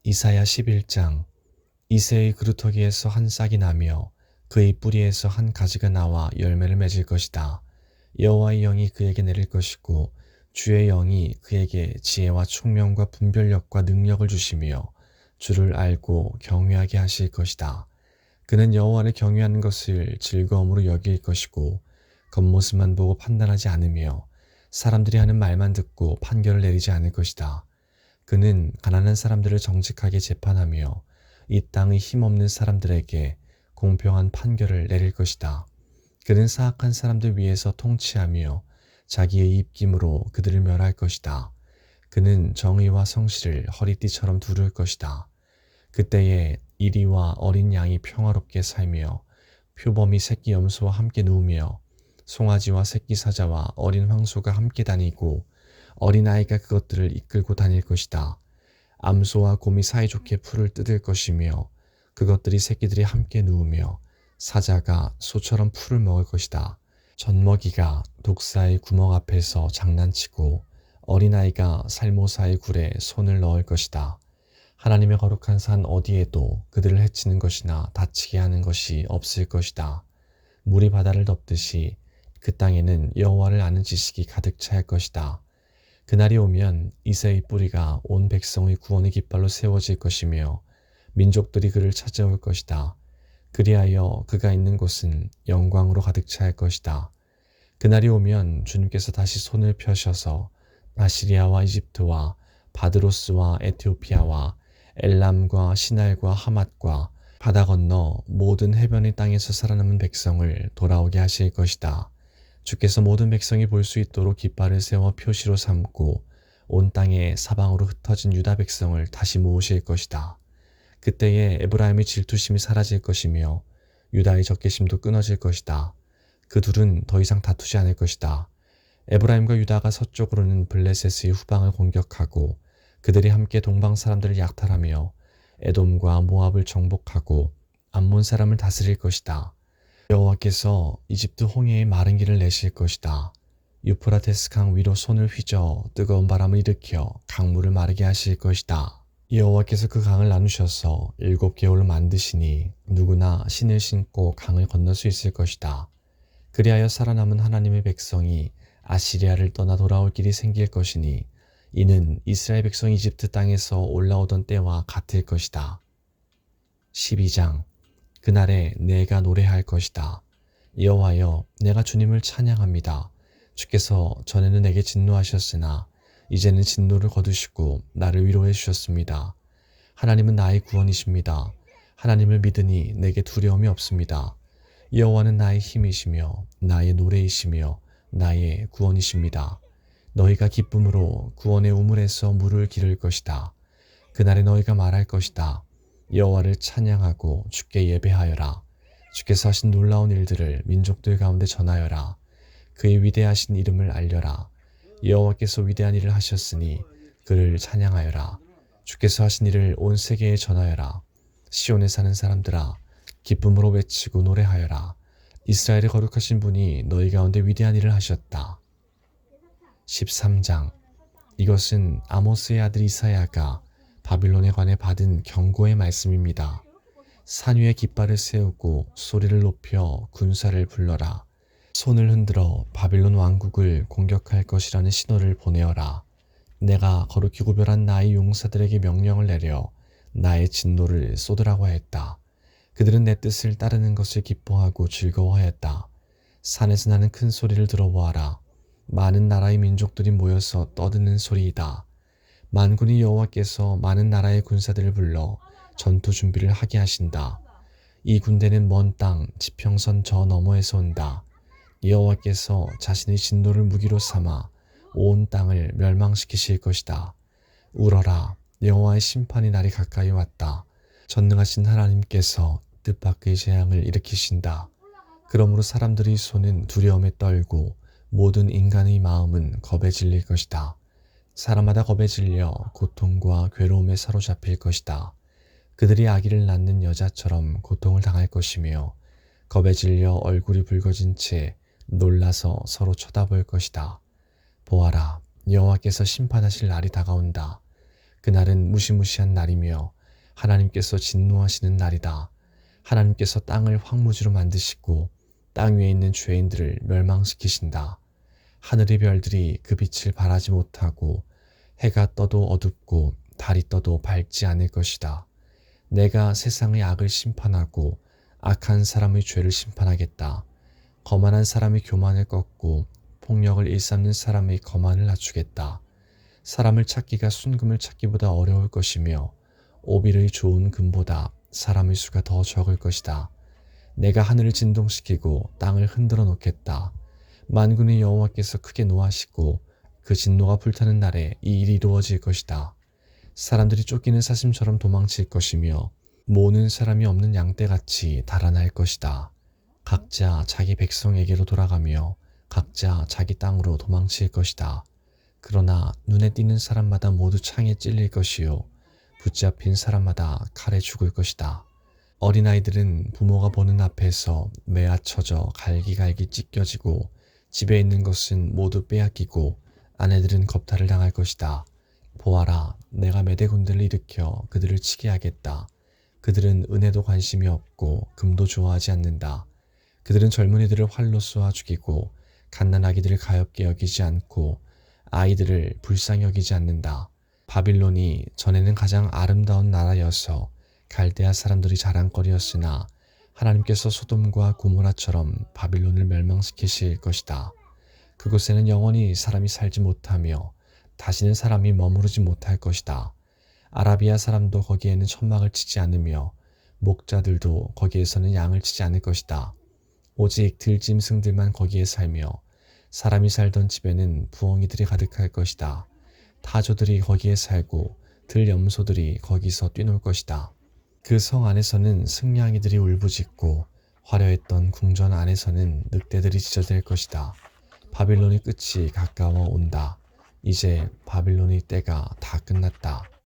이사야 11장. 이새의 그루터기에서 한 싹이 나며 그의 뿌리에서 한 가지가 나와 열매를 맺을 것이다. 여호와의 영이 그에게 내릴 것이고 주의 영이 그에게 지혜와 총명과 분별력과 능력을 주시며 주를 알고 경외하게 하실 것이다. 그는 여호와를 경외하는 것을 즐거움으로 여길 것이고 겉모습만 보고 판단하지 않으며 사람들이 하는 말만 듣고 판결을 내리지 않을 것이다. 그는 가난한 사람들을 정직하게 재판하며 이 땅의 힘없는 사람들에게 공평한 판결을 내릴 것이다. 그는 사악한 사람들 위에서 통치하며 자기의 입김으로 그들을 멸할 것이다. 그는 정의와 성실을 허리띠처럼 두를 것이다. 그때에 이리와 어린 양이 평화롭게 살며 표범이 새끼 염소와 함께 누우며 송아지와 새끼 사자와 어린 황소가 함께 다니고 어린아이가 그것들을 이끌고 다닐 것이다. 암소와 곰이 사이좋게 풀을 뜯을 것이며 그것들이 새끼들이 함께 누우며 사자가 소처럼 풀을 먹을 것이다. 젖먹이가 독사의 구멍 앞에서 장난치고 어린아이가 살모사의 굴에 손을 넣을 것이다. 하나님의 거룩한 산 어디에도 그들을 해치는 것이나 다치게 하는 것이 없을 것이다. 물이 바다를 덮듯이 그 땅에는 여호와를 아는 지식이 가득 찰 것이다. 그날이 오면 이새의 뿌리가 온 백성의 구원의 깃발로 세워질 것이며 민족들이 그를 찾아올 것이다. 그리하여 그가 있는 곳은 영광으로 가득 찰 것이다. 그날이 오면 주님께서 다시 손을 펴셔서 아시리아와 이집트와 바드로스와 에티오피아와 엘람과 시날과 하맛과 바다 건너 모든 해변의 땅에서 살아남은 백성을 돌아오게 하실 것이다. 주께서 모든 백성이 볼 수 있도록 깃발을 세워 표시로 삼고 온 땅에 사방으로 흩어진 유다 백성을 다시 모으실 것이다. 그때에 에브라임의 질투심이 사라질 것이며 유다의 적개심도 끊어질 것이다. 그 둘은 더 이상 다투지 않을 것이다. 에브라임과 유다가 서쪽으로는 블레셋의 후방을 공격하고 그들이 함께 동방 사람들을 약탈하며 에돔과 모압을 정복하고 암몬 사람을 다스릴 것이다. 여호와께서 이집트 홍해의 마른 길을 내실 것이다. 유프라테스 강 위로 손을 휘저 뜨거운 바람을 일으켜 강물을 마르게 하실 것이다. 여호와께서 그 강을 나누셔서 7개월로 만드시니 누구나 신을 신고 강을 건널 수 있을 것이다. 그리하여 살아남은 하나님의 백성이 아시리아를 떠나 돌아올 길이 생길 것이니 이는 이스라엘 백성이 이집트 땅에서 올라오던 때와 같을 것이다. 12장. 그날에 내가 노래할 것이다. 여호와여, 내가 주님을 찬양합니다. 주께서 전에는 내게 진노하셨으나 이제는 진노를 거두시고 나를 위로해 주셨습니다. 하나님은 나의 구원이십니다. 하나님을 믿으니 내게 두려움이 없습니다. 여호와는 나의 힘이시며 나의 노래이시며 나의 구원이십니다. 너희가 기쁨으로 구원의 우물에서 물을 기를 것이다. 그날에 너희가 말할 것이다. 여호와를 찬양하고 주께 예배하여라. 주께서 하신 놀라운 일들을 민족들 가운데 전하여라. 그의 위대하신 이름을 알려라. 여호와께서 위대한 일을 하셨으니 그를 찬양하여라. 주께서 하신 일을 온 세계에 전하여라. 시온에 사는 사람들아, 기쁨으로 외치고 노래하여라. 이스라엘의 거룩하신 분이 너희 가운데 위대한 일을 하셨다. 13장. 이것은 아모스의 아들 이사야가 바빌론에 관해 받은 경고의 말씀입니다. 산 위에 깃발을 세우고 소리를 높여 군사를 불러라. 손을 흔들어 바빌론 왕국을 공격할 것이라는 신호를 보내어라. 내가 거룩히 구별한 나의 용사들에게 명령을 내려 나의 진노를 쏟으라고 했다. 그들은 내 뜻을 따르는 것을 기뻐하고 즐거워하였다. 산에서 나는 큰 소리를 들어보아라. 많은 나라의 민족들이 모여서 떠드는 소리이다. 만군의 여호와께서 많은 나라의 군사들을 불러 전투 준비를 하게 하신다. 이 군대는 먼 땅 지평선 저 너머에서 온다. 여호와께서 자신의 진노를 무기로 삼아 온 땅을 멸망시키실 것이다. 울어라. 여호와의 심판의 날이 가까이 왔다. 전능하신 하나님께서 뜻밖의 재앙을 일으키신다. 그러므로 사람들의 손은 두려움에 떨고 모든 인간의 마음은 겁에 질릴 것이다. 사람마다 겁에 질려 고통과 괴로움에 사로잡힐 것이다. 그들이 아기를 낳는 여자처럼 고통을 당할 것이며 겁에 질려 얼굴이 붉어진 채 놀라서 서로 쳐다볼 것이다. 보아라, 여호와께서 심판하실 날이 다가온다. 그날은 무시무시한 날이며 하나님께서 진노하시는 날이다. 하나님께서 땅을 황무지로 만드시고 땅 위에 있는 죄인들을 멸망시키신다. 하늘의 별들이 그 빛을 발하지 못하고 해가 떠도 어둡고 달이 떠도 밝지 않을 것이다. 내가 세상의 악을 심판하고 악한 사람의 죄를 심판하겠다. 거만한 사람의 교만을 꺾고 폭력을 일삼는 사람의 거만을 낮추겠다. 사람을 찾기가 순금을 찾기보다 어려울 것이며 오빌의 좋은 금보다 사람의 수가 더 적을 것이다. 내가 하늘을 진동시키고 땅을 흔들어 놓겠다. 만군의 여호와께서 크게 노하시고 그 진노가 불타는 날에 이 일이 이루어질 것이다. 사람들이 쫓기는 사슴처럼 도망칠 것이며 모는 사람이 없는 양떼같이 달아날 것이다. 각자 자기 백성에게로 돌아가며 각자 자기 땅으로 도망칠 것이다. 그러나 눈에 띄는 사람마다 모두 창에 찔릴 것이요 붙잡힌 사람마다 칼에 죽을 것이다. 어린아이들은 부모가 보는 앞에서 매아쳐져 갈기갈기 찢겨지고 집에 있는 것은 모두 빼앗기고 아내들은 겁탈을 당할 것이다. 보아라, 내가 메대군들을 일으켜 그들을 치게 하겠다. 그들은 은혜도 관심이 없고 금도 좋아하지 않는다. 그들은 젊은이들을 활로 쏘아 죽이고 갓난아기들을 가엾게 여기지 않고 아이들을 불쌍히 여기지 않는다. 바빌론이 전에는 가장 아름다운 나라여서 갈대아 사람들이 자랑거리였으나 하나님께서 소돔과 고모라처럼 바빌론을 멸망시키실 것이다. 그곳에는 영원히 사람이 살지 못하며 다시는 사람이 머무르지 못할 것이다. 아라비아 사람도 거기에는 천막을 치지 않으며 목자들도 거기에서는 양을 치지 않을 것이다. 오직 들짐승들만 거기에 살며 사람이 살던 집에는 부엉이들이 가득할 것이다. 타조들이 거기에 살고 들염소들이 거기서 뛰놀 것이다. 그 성 안에서는 승냥이들이 울부짖고 화려했던 궁전 안에서는 늑대들이 지저댈 것이다. 바빌론의 끝이 가까워 온다. 이제 바빌론의 때가 다 끝났다.